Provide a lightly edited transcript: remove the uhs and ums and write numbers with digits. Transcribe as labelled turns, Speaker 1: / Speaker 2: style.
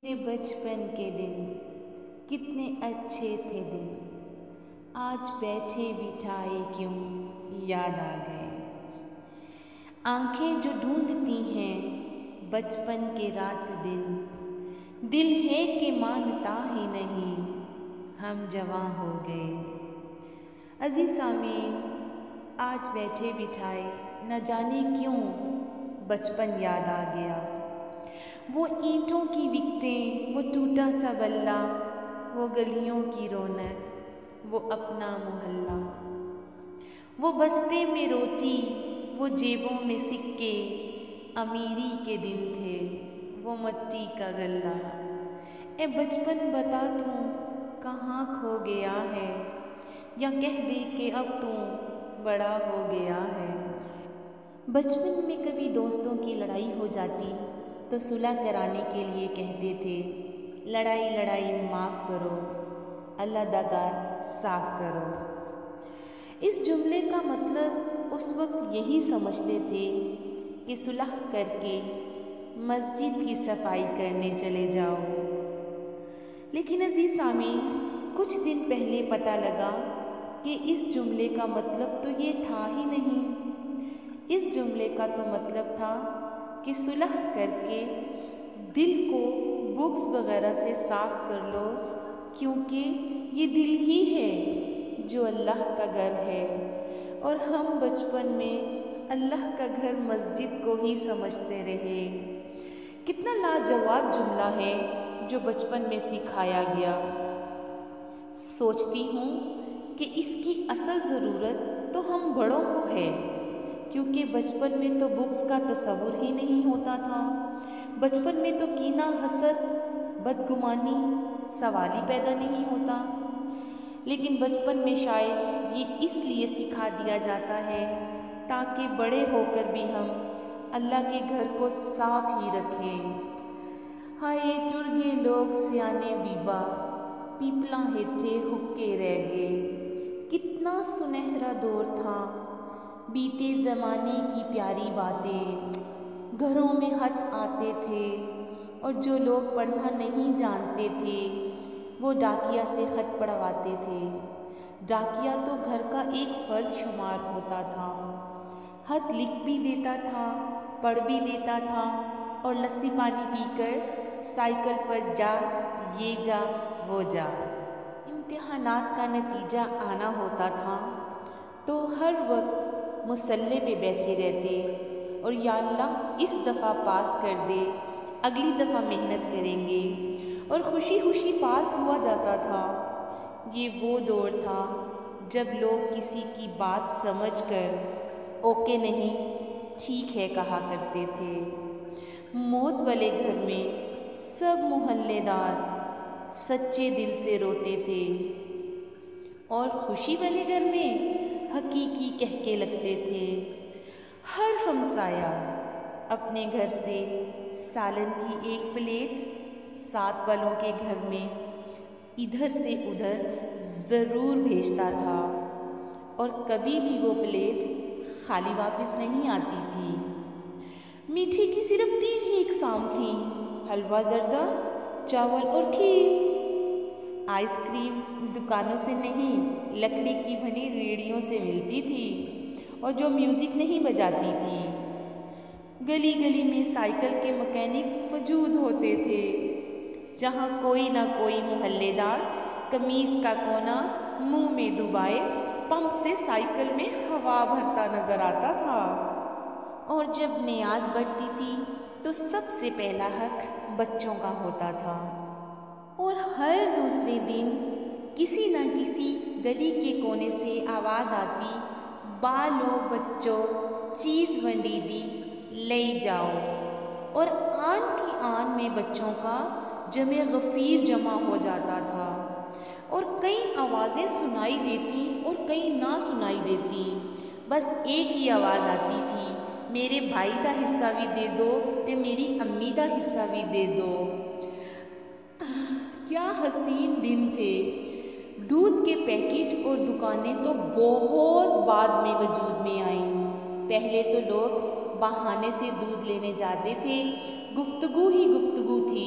Speaker 1: میرے بچپن کے دن کتنے اچھے تھے دن، آج بیٹھے بٹھائے کیوں یاد آ گئے۔ آنکھیں جو ڈھونڈتی ہیں بچپن کے رات دن، دل ہے کہ مانتا ہی نہیں ہم جواں ہو گئے۔ عزیز سامعین، آج بیٹھے بٹھائے نہ جانے کیوں بچپن یاد آ گیا۔ وہ اینٹوں کی وکٹیں، وہ ٹوٹا سا بلہ، وہ گلیوں کی رونق، وہ اپنا محلہ، وہ بستے میں روٹی، وہ جیبوں میں سکے، امیری کے دن تھے وہ مٹی کا غلہ۔ اے بچپن بتا تو کہاں کھو گیا ہے، یا کہہ دے کہ اب تو بڑا ہو گیا ہے۔ بچپن میں کبھی دوستوں کی لڑائی ہو جاتی تو صلح کرانے کے لیے کہتے تھے، لڑائی لڑائی معاف کرو، اللہ دگا صاف کرو۔ اس جملے کا مطلب اس وقت یہی سمجھتے تھے کہ صلح کر کے مسجد کی صفائی کرنے چلے جاؤ۔ لیکن عزیز سامعین، کچھ دن پہلے پتہ لگا کہ اس جملے کا مطلب تو یہ تھا ہی نہیں۔ اس جملے کا تو مطلب تھا کہ صلح کر کے دل کو بغض وغیرہ سے صاف کر لو، کیونکہ یہ دل ہی ہے جو اللہ کا گھر ہے، اور ہم بچپن میں اللہ کا گھر مسجد کو ہی سمجھتے رہے۔ کتنا لاجواب جملہ ہے جو بچپن میں سکھایا گیا۔ سوچتی ہوں کہ اس کی اصل ضرورت تو ہم بڑوں کو ہے، کیونکہ بچپن میں تو بغض کا تصور ہی نہیں ہوتا تھا۔ بچپن میں تو کینہ، حسد، بدگمانی سوال ہی پیدا نہیں ہوتا۔ لیکن بچپن میں شاید یہ اس لیے سکھا دیا جاتا ہے تاکہ بڑے ہو کر بھی ہم اللہ کے گھر کو صاف ہی رکھیں۔ ہائے ٹر گئے لوگ سیانے بیبا، پیپلاں ہیٹھے حکے رہ گئے۔ کتنا سنہرا دور تھا، بیتے زمانے کی پیاری باتیں گھروں میں خط آتے تھے، اور جو لوگ پڑھنا نہیں جانتے تھے وہ ڈاکیا سے خط پڑھواتے تھے۔ ڈاکیا تو گھر کا ایک فرد شمار ہوتا تھا، خط لکھ بھی دیتا تھا، پڑھ بھی دیتا تھا، اور لسی پانی پی کر سائیکل پر جا یہ جا وہ جا۔ امتحانات کا نتیجہ آنا ہوتا تھا تو ہر وقت مصلے پہ بیٹھے رہتے اور یا اللہ اس دفعہ پاس کر دے، اگلی دفعہ محنت کریں گے، اور خوشی خوشی پاس ہوا جاتا تھا۔ یہ وہ دور تھا جب لوگ کسی کی بات سمجھ کر اوکے نہیں ٹھیک ہے کہا کرتے تھے۔ موت والے گھر میں سب محلے دار سچے دل سے روتے تھے، اور خوشی والے گھر میں حقیقی کہکے لگتے تھے۔ ہر ہمسایہ اپنے گھر سے سالن کی ایک پلیٹ ساتھ والوں کے گھر میں ادھر سے ادھر ضرور بھیجتا تھا، اور کبھی بھی وہ پلیٹ خالی واپس نہیں آتی تھی۔ میٹھے کی صرف 3 ہی اقسام تھیں، حلوہ زردہ، چاول اور کھیر۔ آئس کریم دکانوں سے نہیں، لکڑی کی بنی ریڑھیوں سے ملتی تھی، اور جو میوزک نہیں بجاتی تھی۔ گلی گلی میں سائیکل کے مکینک موجود ہوتے تھے، جہاں کوئی نہ کوئی محلے دار قمیص کا کونا منہ میں دبائے پمپ سے سائیکل میں ہوا بھرتا نظر آتا تھا۔ اور جب نیاز بڑھتی تھی تو سب سے پہلا حق بچوں کا ہوتا تھا، اور ہر دوسرے دن کسی نہ کسی گلی کے کونے سے آواز آتی، بالو بچوں چیز ونڈی دی لے جاؤ، اور آن کی آن میں بچوں کا جمع غفیر جمع ہو جاتا تھا، اور کئی آوازیں سنائی دیتی اور کئی نہ سنائی دیتی۔ بس ایک ہی آواز آتی تھی، میرے بھائی دا حصہ بھی دے دو تے میری امی دا حصہ بھی دے دو۔ کیا حسین دن تھے۔ دودھ کے پیکٹ اور دکانیں تو بہت بعد میں وجود میں آئیں۔ پہلے تو لوگ بہانے سے دودھ لینے جاتے تھے، گفتگو ہی گفتگو تھی،